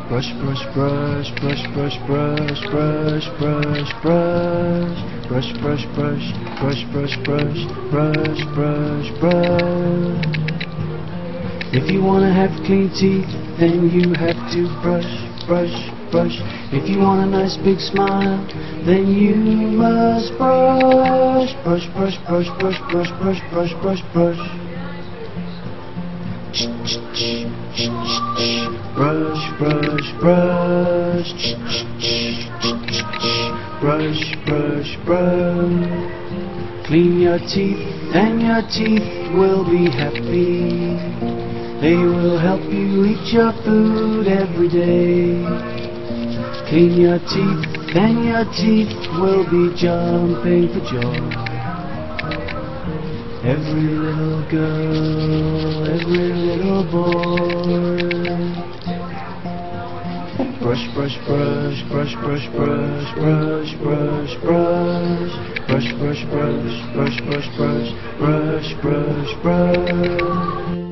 Brush, brush, brush, brush, brush, brush, brush, brush, brush, brush, brush, brush, brush, brush, brush, brush, brush, brush. If you wanna have clean teeth, then you have to brush, brush, brush. If you want a nice big smile, then you must brush, brush, brush, brush, brush, brush, brush, brush, brush, brush. Brush, brush, brush, brush, brush, brush. Clean your teeth and your teeth will be happy. They will help you eat your food every day. Clean your teeth and your teeth will be jumping for joy. Every little girl, every little boy. Brush, brush, brush, brush, brush, brush, brush, brush, brush, brush, brush, brush, brush, brush, brush, brush, brush, brush.